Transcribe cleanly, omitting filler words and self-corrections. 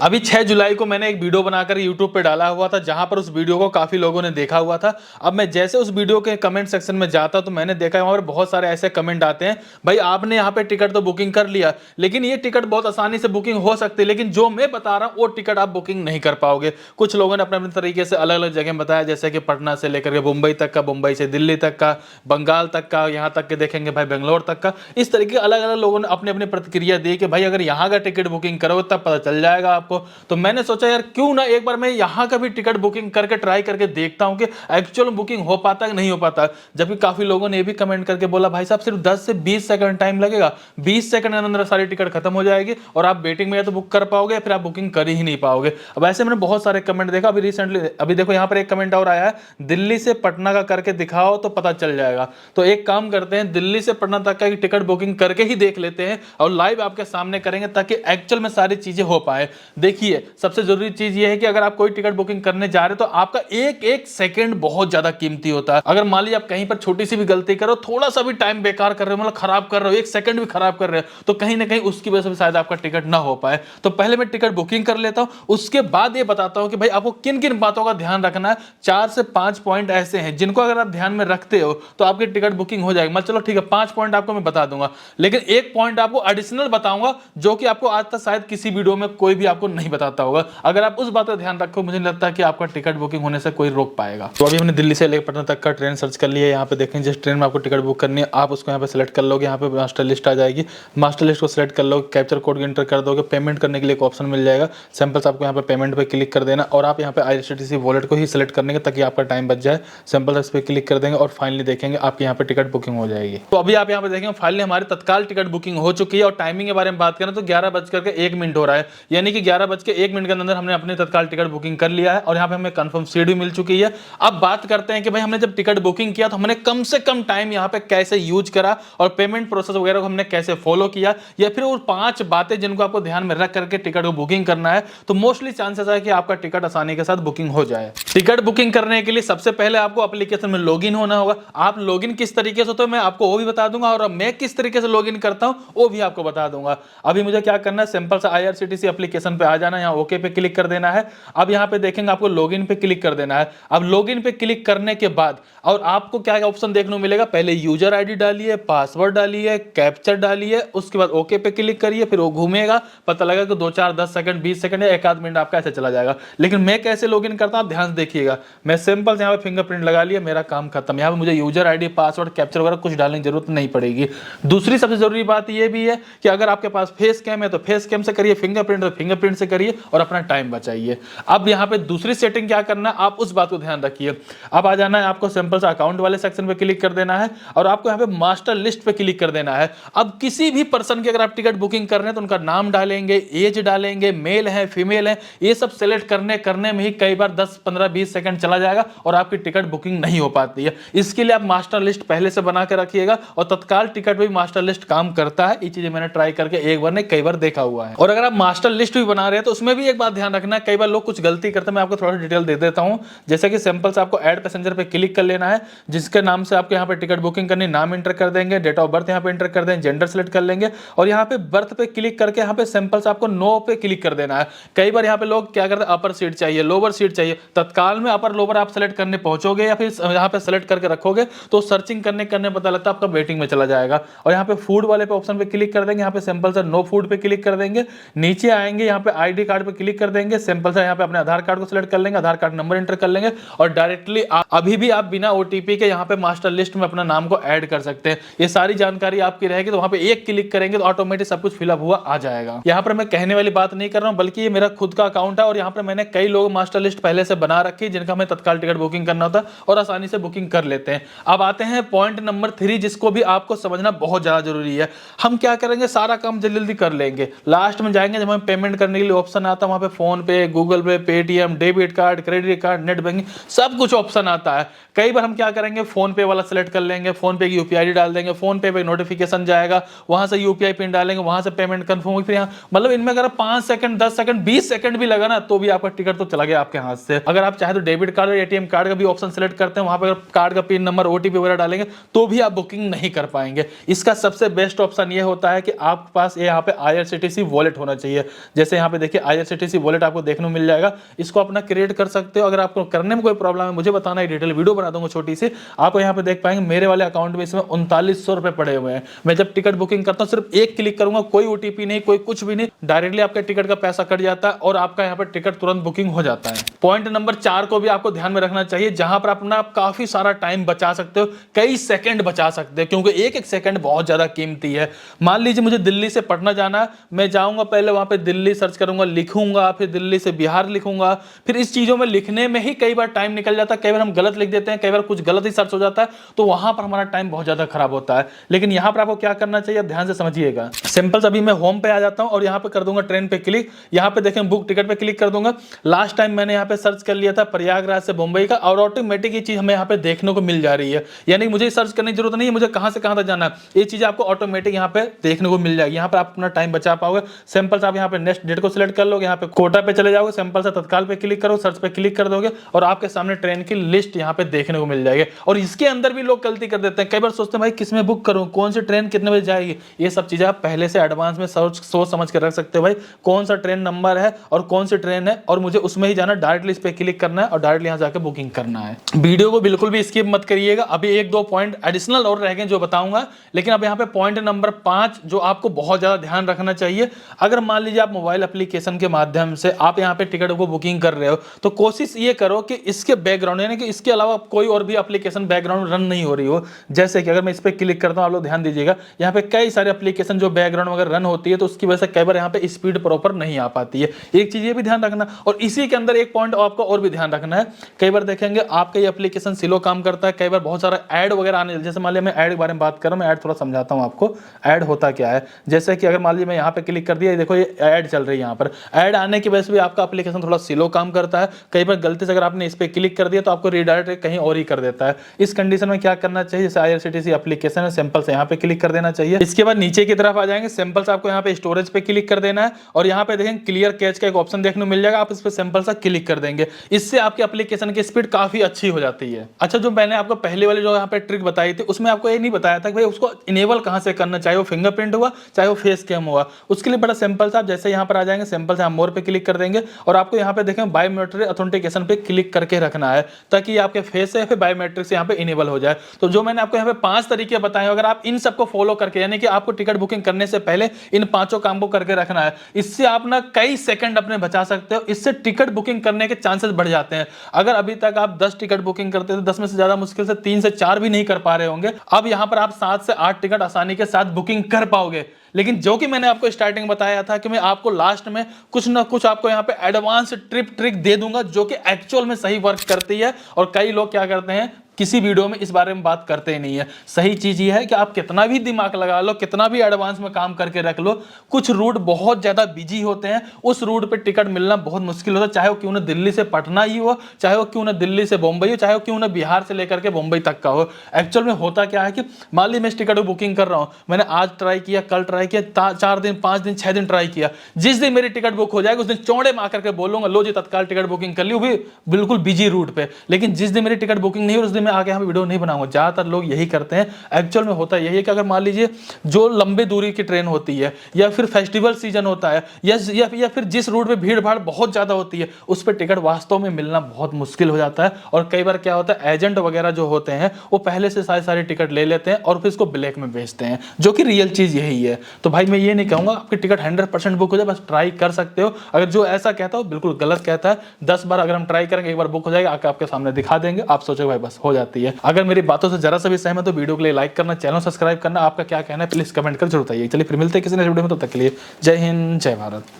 अभी 6 जुलाई को मैंने एक वीडियो बनाकर यूट्यूब पे डाला हुआ था, जहां पर उस वीडियो को काफी लोगों ने देखा हुआ था। अब मैं जैसे उस वीडियो के कमेंट सेक्शन में जाता तो मैंने देखा वहां पर बहुत सारे ऐसे कमेंट आते हैं, भाई आपने यहाँ पे टिकट तो बुकिंग कर लिया, लेकिन ये टिकट बहुत आसानी से बुकिंग हो सकती है, लेकिन जो मैं बता रहा हूँ वो टिकट आप बुकिंग नहीं कर पाओगे। कुछ लोगों ने अपने अपने तरीके से अलग अलग जगह बताया, जैसे कि पटना से लेकर के मुंबई तक का, मुंबई से दिल्ली तक का, बंगाल तक का, यहाँ तक के देखेंगे भाई बेंगलोर तक का। इस तरीके अलग अलग लोगों ने अपने अपनी प्रतिक्रिया दी कि भाई अगर यहाँ का टिकट बुकिंग करोगे तब पता चल जाएगा आपको। तो मैंने सोचा यार क्यों ना एक बार मैं यहाँ का भी टिकट बुकिंग करके ट्राई करके देखता हूँ कि एक्चुअल बुकिंग हो पाता है कि नहीं हो पाता। जबकि काफी लोगों ने भी कमेंट करके बोला भाई साहब सिर्फ 10 से 20 सेकंड टाइम लगेगा, 20 सेकंड के अंदर सारी टिकट खत्म हो जाएगी और आप वेटिंग में या तो बुक कर पाओगे या फिर आप बुकिंग कर ही नहीं पाओगे। अब ऐसे मैंने बहुत सारे कमेंट देखा। अभी रिसेंटली अभी देखो यहाँ पर एक कमेंट और आया है, दिल्ली से पटना का करके दिखाओ तो पता चल जाएगा। तो एक काम करते हैं, दिल्ली से पटना तक का टिकट बुकिंग करके ही देख लेते हैं और लाइव आपके सामने करेंगे ताकि एक्चुअल में सारी चीजें हो पाए। देखिए सबसे जरूरी चीज ये है कि अगर आप कोई टिकट बुकिंग करने जा रहे हो तो आपका एक एक सेकंड बहुत ज्यादा कीमती होता है। अगर मान लीजिए आप कहीं पर छोटी सी भी गलती करो, थोड़ा सा भी टाइम बेकार कर रहे हो, मतलब खराब कर रहे हो, एक सेकंड भी खराब कर रहे हो, तो कहीं ना कहीं उसकी वजह से शायद आपका टिकट ना हो पाए। तो पहले मैं टिकट बुकिंग कर लेता हूं, उसके बाद ये बताता हूं कि भाई आपको किन किन बातों का ध्यान रखना है। 4 से 5 पॉइंट ऐसे हैं जिनको अगर आप ध्यान में रखते हो तो आपकी टिकट बुकिंग हो जाएगी। मतलब चलो ठीक है 5 पॉइंट आपको मैं बता दूंगा, लेकिन एक पॉइंट आपको एडिशनल बताऊंगा जो कि आपको आज तक शायद किसी वीडियो में कोई भी आपको नहीं बताता होगा। अगर आप उस बात का ध्यान रखो, मुझे नहीं लगता कि आपका टिकट बुकिंग होने से कोई रोक पाएगा। तो अभी हमने दिल्ली से लेकर पटना तक का ट्रेन सर्च कर लिया है। यहाँ पे देखें जिस ट्रेन में आपको टिकट बुक करनी है आप उसको यहाँ पे सेलेक्ट कर लोगे। यहाँ पे मास्टर लिस्ट आ जाएगी, मास्टर लिस्ट को सेलेक्ट कर लोगे, कैप्चर कोड एंटर कर दोगे, पेमेंट करने के लिए एक ऑप्शन मिल जाएगा। सिंपल आपको यहाँ पे पेमेंट पे क्लिक कर देना और आप यहाँ पे IRCTC वॉलेट को ही सिलेक्ट करने के ताकि आपका टाइम बच जाए। सिंपल इस पर क्लिक कर देंगे और फाइनली देखेंगे आपके यहाँ पे टिकट बुकिंग हो जाएगी। तो अभी आप यहाँ पे देखेंगे फाइनली हमारी तत्काल टिकट बुकिंग हो चुकी है। और टाइमिंग के बारे में बात करें तो 11:01 हो रहा है, यानी कि 11:01 के अंदर हमने अपनी तत्काल टिकट बुकिंग कर लिया है और यहाँ पे हमें कंफर्म सीट भी मिल चुकी है। अब बात करते हैं कि भाई हमने जब टिकट बुकिंग किया तो हमने कम से कम टाइम यहाँ पे कैसे यूज करा और पेमेंट प्रोसेस वगैरह को हमने कैसे फॉलो किया, या फिर वो 5 बातें जिनको आपको ध्यान में रख करके टिकट को बुकिंग करना है। तो मोस्टली चांसेस है कि आपका टिकट आसानी के साथ बुकिंग हो जाए। टिकट बुकिंग करने के लिए सबसे पहले आपको एप्लीकेशन में लॉगिन होना होगा। आप लॉगिन किस तरीके से, तो मैं आपको वो भी बता दूंगा और मैं किस तरीके से लॉगिन करता हूं वो भी आपको बता दूंगा। अभी मुझे क्या करना है, सिंपल सा IRCTC एप्लीकेशन पे आ जाना, यहाँ ओके पे क्लिक कर देना है। अब यहाँ पे देखेंगे आपको लॉगिन पे क्लिक कर देना है। अब लॉगिन पे क्लिक करने के बाद और आपको क्या ऑप्शन देखने को मिलेगा, पहले यूजर आईडी डालिए, पासवर्ड डालिए, कैप्चर डालिए, उसके बाद ओके पे क्लिक करिए, फिर वो घूमेगा, पता लगा कि 2 4 10 सेकंड 20 सेकंड या 1 मिनट आपका ऐसे चला जाएगा। लेकिन मैं कैसे लॉगिन करता हूं आप ध्यान से देखिएगा। मैं सिंपल यहाँ पे फिंगरप्रिंट लगा लिया, मेरा काम खत्म। यहाँ पे मुझे यूजर आईडी, पासवर्ड, कैप्चर वगैरह कुछ डालने की जरूरत नहीं पड़ेगी। दूसरी सबसे जरूरी बात यह भी है कि अगर आपके पास फेस कैम है तो फेस कैम से करिए, फिंगरप्रिंट तो फिंगरप्रिंट से करिए और अपना टाइम बचाइए। अब यहाँ पे दूसरी सेटिंग क्या करना है आप उस बात को ध्यान रखिए। अब आ जाना है आपको सिंपल सा अकाउंट वाले सेक्शन पे क्लिक कर देना है और आपको यहाँ पे मास्टर लिस्ट पे क्लिक कर देना है। अब किसी भी पर्सन की अगर आप टिकट बुकिंग कर रहे हैं तो उनका नाम डालेंगे, एज डालेंगे, मेल है फीमेल है, ये सब सेलेक्ट करने में ही कई बार 10 15 20 सेकंड चला जाएगा और आपकी टिकट बुकिंग नहीं हो पाती है। इसके लिए आप मास्टर लिस्ट पहले से बना के रखिएगा और तत्काल टिकट भी मास्टर लिस्ट काम करता है। ये चीजें मैंने ट्राई करके एक बार नहीं कई बार देखा हुआ है। और अगर आप मास्टर लिस्ट भी बना रहे हैं तो उसमें भी एक बात ध्यान रखना है, कई बार लोग कुछ गलती करते हैं, मैं आपको थोड़ा सा डिटेल दे देता हूं। जैसे कि सिंपल से आपको ऐड पैसेंजर पे क्लिक कर लेना है, जिसके नाम से आपको यहाँ पे टिकट बुकिंग करनी, नाम एंटर कर देंगे, डेट ऑफ बर्थ यहाँ पे एंटर कर देंगे, जेंडर सेलेक्ट कर लेंगे और यहाँ पे बर्थ पे क्लिक करके यहाँ पे सिंपल से आपको नो पे क्लिक कर देना है। कई बार यहाँ पे लोग क्या करते हैं, अपर सीट चाहिए, लोअर सीट चाहिए। तत्काल में अपर लोअर आप सेलेक्ट करने पहुंचोगे या फिर यहाँ पे सेलेक्ट करके रखोगे तो सर्चिंग करने पता लगता है आपका वेटिंग में चला जाएगा। और यहाँ पे फूड वाले पे ऑप्शन पे क्लिक कर देंगे, यहाँ पे सिंपल सा नो फूड पे क्लिक कर देंगे, नीचे आएंगे यहाँ पे ID कार्ड पे क्लिक कर देंगे, सिंपल सा यहाँ पे अपने आधार कार्ड को सिलेक्ट कर लेंगे, आधार कार्ड नंबर एंटर कर लेंगे और डायरेक्टली अभी भी आप बिना OTP के यहाँ पे मास्टर लिस्ट में अपना नाम को ऐड कर सकते हैं। ये सारी जानकारी आपकी रहेगी, तो वहां पे एक क्लिक करेंगे तो ऑटोमेटिक सब कुछ फिलअप हुआ आ जाएगा। यहाँ पर मैं कहने वाली बात नहीं कर रहा हूँ, बल्कि ये मेरा खुद का अकाउंट है और यहाँ पर मैंने कई लोग मास्टर लिस्ट पहले से बना रखी है जिनका हमें तत्काल टिकट बुकिंग करना होता है और आसानी से बुकिंग कर लेते हैं। अब आते हैं पॉइंट नंबर 3, जिसको भी आपको समझना बहुत ज्यादा जरूरी है। हम क्या करेंगे, सारा काम जल्दी जल्दी कर लेंगे, लास्ट में जाएंगे जब हमें पेमेंट करने के लिए ऑप्शन आता है, वहां पे फोन पे, गूगल पे, Paytm, debit card, credit card, net banking सब कुछ ऑप्शन आता है। कई बार हम क्या करेंगे, फोन पे वाला सेलेक्ट कर लेंगे, फोन पे की UPI ID डाल देंगे, फोन पे नोटिफिकेशन जाएगा, वहां से UPI पिन डालेंगे, वहां से पेमेंट कंफर्म होगी। फिर यहाँ मतलब इनमें अगर 5 सेकंड 10 सेकंड 20 सेकंड भी लगा ना तो भी आपका टिकट तो चला गया आपके हाथ से। अगर आप चाहे तो डेबिट कार्ड और ATM कार्ड का भी ऑप्शन सेलेक्ट करते हैं, वहां पर कार्ड का पिन नंबर OTP वगैरह डालेंगे तो भी आप बुकिंग नहीं कर पाएंगे। इसका सबसे बेस्ट ऑप्शन ये होता है कि आपके पास यहाँ पे IRCTC वॉलेट होना चाहिए। जैसे यहाँ यहाँ पे देखिए IRCTC वॉलेट आपको देखने को मिल जाएगा, इसको अपना क्रिएट कर सकते हो। अगर आपको करने में कोई प्रॉब्लम है मुझे बताना, डिटेल वीडियो बना दूंगा छोटी सी। आप यहाँ पे देख पाएंगे मेरे वाले अकाउंट में इसमें 3900 रुपए पड़े हुए हैं। मैं जब टिकट बुकिंग करता हूँ सिर्फ एक क्लिक करूंगा, कोई OTP नहीं, कोई कुछ भी नहीं, डायरेक्टली आपके टिकट का पैसा कट जाता है और आपका यहाँ पे टिकट तुरंत बुकिंग हो जाता है। पॉइंट नंबर 4 को भी आपको ध्यान में रखना चाहिए, जहां पर अपना आप काफी सारा टाइम बचा सकते हो, कई सेकंड बचा सकते हो, क्योंकि एक एक सेकंड बहुत ज्यादा कीमती है। मान लीजिए मुझे दिल्ली से पटना जाना, मैं जाऊंगा पहले वहां पे दिल्ली सर्च करूंगा, लिखूंगा, फिर दिल्ली से बिहार लिखूंगा, फिर इस चीजों में लिखने में ही कई बार टाइम निकल जाता है, कई बार हम गलत लिख देते हैं, कई बार कुछ गलत ही सर्च हो जाता है, तो वहां पर हमारा टाइम बहुत ज्यादा खराब होता है। लेकिन यहां पर आपको क्या करना चाहिए, ध्यान से समझिएगा। सिंपल, अभी मैं होम पे आ जाता हूं और यहां पे कर दूंगा ट्रेन पे क्लिक, यहां पे देखें बुक टिकट पे क्लिक कर दूंगा। लास्ट टाइम मैंने यहां पे सर्च कर लिया था प्रयागराज से मुंबई का, और ऑटोमेटिक ये चीज हमें यहां पे देखने को मिल जा रही है, यानी मुझे सर्च करने की जरूरत नहीं है मुझे कहां से कहां तक जाना है, ये चीज आपको ऑटोमेटिक यहां पे देखने को मिल जाएगी। यहां पर आप अपना टाइम बचा पाओगे। सिंपल से आप यहां पे नेक्स्ट डेट को सिलेक्ट कर लोगे, यहां पे कोटा पे चले जाओगे, सिंपल से तत्काल पे क्लिक करो, सर्च पे क्लिक कर दोगे और आपके सामने ट्रेन की लिस्ट यहां पे देखने को मिल जाएगी। और इसके अंदर भी लोग गलती कर देते हैं, कई बार सोचते हैं भाई किस में बुक करूं, कौन सी ट्रेन कितने बजे जाएगी, ये सब चीजें आप पहले से एडवांस में सोच समझ के रख सकते हो। भाई कौन सा ट्रेन नंबर है और कौन सी ट्रेन है और मुझे उसमें ही जाना, डायरेक्टली इस पे क्लिक करना है और डायरेक्टली यहां जाकर बुकिंग करना है। वीडियो को बिल्कुल भी स्किप मत करिएगा, अभी एक दो पॉइंट एडिशनल और रह गए जो बताऊंगा, लेकिन अब यहां पे पॉइंट नंबर 5 जो आपको बहुत ज्यादा ध्यान रखना चाहिए। अगर मान लीजिए आप मोबाइल एप्लीकेशन के माध्यम से आप यहां पे टिकट को बुकिंग कर रहे हो, तो कोशिश ये करो कि इसके बैकग्राउंड यानी कि इसके अलावा कोई और भी एप्लीकेशन बैकग्राउंड रन नहीं हो रही हो। जैसे कि अगर मैं इस पे क्लिक करता हूं, आप लोग ध्यान दीजिएगा, यहां पे कई सारे एप्लीकेशन जो बैकग्राउंड वगैरह रन होती है, तो उसकी वजह से कई बार यहां पे स्पीड प्रॉपर नहीं आ पाती है। एक चीज ये भी ध्यान रखना, और इसी के अंदर एक पॉइंट आपको और भी ध्यान रखना है, कई बार देखेंगे आपका ये एप्लीकेशन स्लो काम करता है, कई बार बहुत सारा ऐड वगैरह आने, जैसे मान लीजिए मैं ऐड के बारे में बात कर रहा हूं, मैं ऐड थोड़ा समझाता हूं आपको ऐड होता क्या है। जैसे कि अगर मान लीजिए मैं यहां पे क्लिक कर दिया, देखो ये ऐड चल रही है, यहां पर ऐड आने की वजह से भी आपका एप्लीकेशन थोड़ा स्लो काम करता है। कई बार गलती से अगर आपने इस पे क्लिक कर दिया तो आपको रीडायरेक्ट कहीं और ही कर देता है। इस कंडीशन में क्या करना चाहिए, जैसे IRCTC एप्लीकेशन है, सिंपल से यहां पे क्लिक कर देना चाहिए। इसके बाद नीचे की तरफ आ जाएंगे, सिंपल से आपको यहां पे स्टोरेज पे क्लिक कर देना है और यहां पे देखें क्लियर कैच का एक ऑप्शन देखने को मिल जाएगा, आप इस पे सिंपल सा क्लिक कर देंगे। इससे आपके एप्लीकेशन की स्पीड काफी अच्छी हो जाती है। अच्छा, जो मैंने आपको पहले वाले जो यहाँ पे ट्रिक बताई थी, उसमें आपको ये नहीं बताया था कि भाई उसको इनेबल कहां से करना, चाहे वो फिंगरप्रिंट हुआ चाहे वो फेस कैम हुआ। उसके लिए बड़ा सिंपल सा, जैसे यहाँ पर आ जाएंगे, सिंपल से हम मोर पे क्लिक कर देंगे और आपको यहाँ पे देखें बायोमेट्रिक ऑथेंटिकेशन पे क्लिक करके रखना है, ताकि आपके फेस से या फिर बायोमेट्रिक से यहाँ पे इनेबल हो जाए। तो जो मैंने आपको यहाँ पे 5 तरीके बताए, अगर आप इन सबको फॉलो करके, यानी कि आपको टिकट बुकिंग करने से पहले इन 5 काम को करके रखना है, इससे आप ना कई सेकंड अपने बचा सकते हो। इससे टिकट बुकिंग करने के चांसेस बढ़ जाते हैं। अगर अभी तक आप 10 टिकट बुकिंग करते थे, 10 में से ज्यादा मुश्किल से 3 से 4 भी नहीं कर पा रहे होंगे, अब यहां पर आप 7 से 8 टिकट आसानी के साथ बुकिंग कर पाओगे। लेकिन जो कि मैंने आपको स्टार्टिंग बताया था कि मैं आपको लास्ट में कुछ ना कुछ आपको यहाँ पे एडवांस ट्रिक दे दूंगा, जो कि एक्चुअल में सही वर्क करती है। और कई लोग क्या करते हैं, किसी वीडियो में इस बारे में बात करते ही नहीं है। सही चीज ये है कि आप कितना भी दिमाग लगा लो, कितना भी एडवांस में काम करके रख लो, कुछ रूट बहुत ज्यादा बिजी होते हैं, उस रूट पे टिकट मिलना बहुत मुश्किल होता है। चाहे वो क्यों ना दिल्ली से पटना ही हो, चाहे वो क्यों ना दिल्ली से बम्बई हो, चाहे वो क्यों ना बिहार से लेकर के मुंबई तक का हो। एक्चुअल में होता क्या है कि मान लीजिए मैं इस टिकट बुकिंग कर रहा हूं, मैंने आज ट्राई किया, कल ट्राई किया, 4 दिन 5 दिन 6 दिन ट्राई किया। जिस दिन मेरी टिकट बुक हो जाएगी उस दिन चौड़े में आकर के बोलूंगा लो जी तत्काल टिकट बुकिंग कर ली, वो भी बिल्कुल बिजी रूट पे। लेकिन जिस दिन मेरी टिकट बुकिंग नहीं हो उस दिन मैं आगे यहाँ वीडियो नहीं बनाऊंगा। ज्यादातर लोग यही करते हैं। एक्चुअल में होता यही है कि अगर मान लीजिए जो लंबे दूरी की ट्रेन होती है, या फिर फेस्टिवल सीजन होता है, या फिर जिस रूट पे भीड़ भाड़ बहुत ज्यादा होती है, उस पर टिकट वास्तव में मिलना बहुत मुश्किल हो जाता है। और कई बार क्या होता है, एजेंट वगैरह जो होते हैं वो पहले से सारे टिकट ले लेते हैं और फिर इसको ब्लैक में बेचते हैं, जो कि रियल चीज यही है। तो भाई मैं ये नहीं कहूंगा आपकी टिकट 100% बुक हो जाए, बस ट्राई कर सकते हो। अगर जो ऐसा कहता हो बिल्कुल गलत कहता है। 10 बार अगर हम ट्राई करेंगे, एक बार बुक हो जाएगा, आके आपके सामने दिखा देंगे, आप सोचोगे भाई बस हो जाती है। अगर मेरी बातों से जरा सा भी सहमत हो, वीडियो के लिए लाइक करना, चैनल सब्सक्राइब करना। आपका क्या कहना है प्लीज कमेंट कर जरूर बताइए। चलिए फिर मिलते हैं किसी नेक्स्ट वीडियो में, तब तक के लिए जय हिंद, जय भारत।